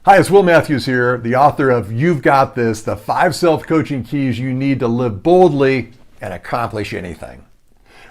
Hi, it's Will Matthews here, the author of You've Got This, the 5 self-coaching keys you need to live boldly and accomplish anything.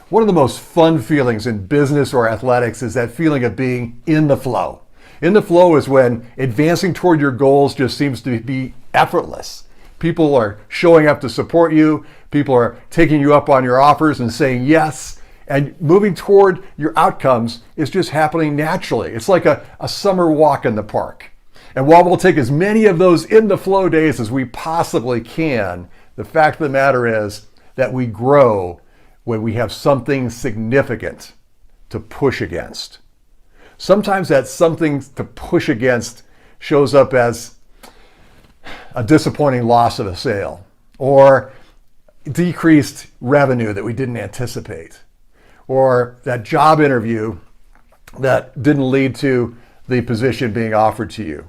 One of the most fun feelings in business or athletics is that feeling of being in the flow. In the flow is when advancing toward your goals just seems to be effortless. People are showing up to support you. People are taking you up on your offers and saying yes. And moving toward your outcomes is just happening naturally. It's like a summer walk in the park. And while we'll take as many of those in the flow days as we possibly can, the fact of the matter is that we grow when we have something significant to push against. Sometimes that something to push against shows up as a disappointing loss of a sale or decreased revenue that we didn't anticipate, or that job interview that didn't lead to the position being offered to you.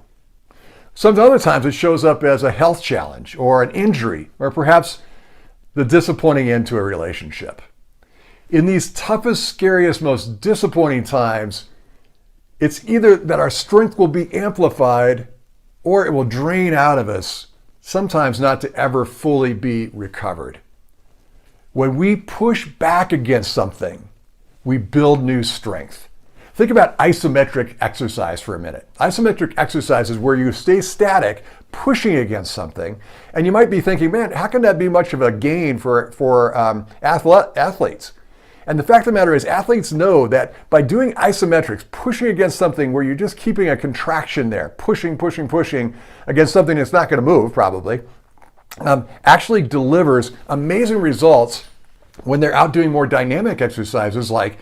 Some other times it shows up as a health challenge or an injury or perhaps the disappointing end to a relationship. In these toughest, scariest, most disappointing times, it's either that our strength will be amplified or it will drain out of us, sometimes not to ever fully be recovered. When we push back against something, we build new strength. Think about isometric exercise for a minute. Isometric exercise is where you stay static, pushing against something, and you might be thinking, man, how can that be much of a gain for athletes? And the fact of the matter is, athletes know that by doing isometrics, pushing against something where you're just keeping a contraction there, pushing against something that's not going to move, probably, actually delivers amazing results when they're out doing more dynamic exercises like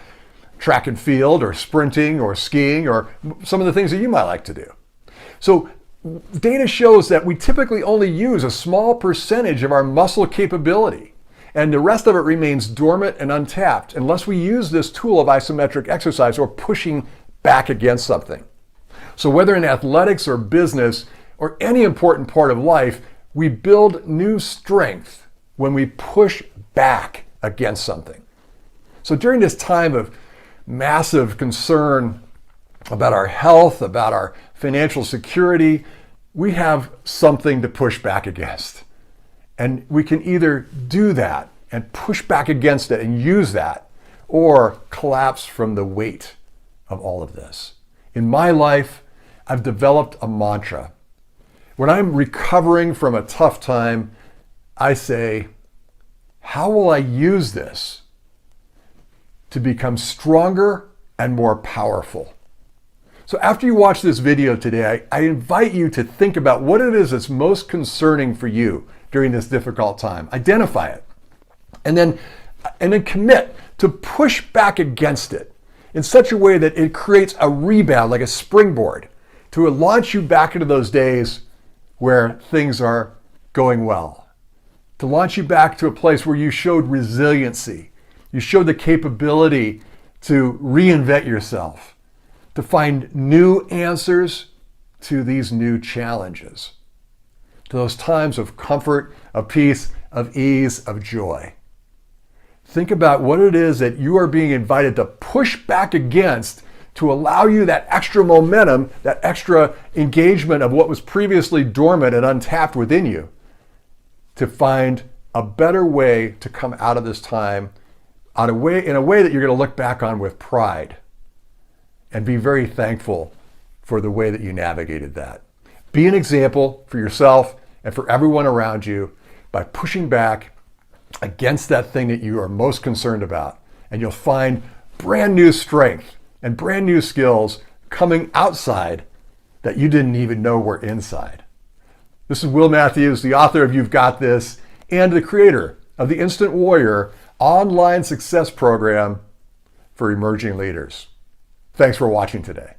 track and field or sprinting or skiing or some of the things that you might like to do. So data shows that we typically only use a small percentage of our muscle capability, and the rest of it remains dormant and untapped unless we use this tool of isometric exercise or pushing back against something. So whether in athletics or business or any important part of life, we build new strength when we push back against something. So during this time of massive concern about our health, about our financial security, we have something to push back against. And we can either do that and push back against it and use that, or collapse from the weight of all of this. In my life, I've developed a mantra. When I'm recovering from a tough time, I say, how will I use this to become stronger and more powerful? So after you watch this video today, I invite you to think about what it is that's most concerning for you during this difficult time. Identify it, and then commit to push back against it in such a way that it creates a rebound, like a springboard, to launch you back into those days where things are going well, to launch you back to a place where you showed resiliency. You showed the capability to reinvent yourself, to find new answers to these new challenges, to those times of comfort, of peace, of ease, of joy. Think about what it is that you are being invited to push back against to allow you that extra momentum, that extra engagement of what was previously dormant and untapped within you, to find a better way to come out of this time in a way that you're going to look back on with pride and be very thankful for the way that you navigated that. Be an example for yourself and for everyone around you by pushing back against that thing that you are most concerned about, and you'll find brand new strength and brand new skills coming outside that you didn't even know were inside. This is Will Matthews, the author of You've Got This and the creator of the Instant Warrior online success program for emerging leaders. Thanks for watching today.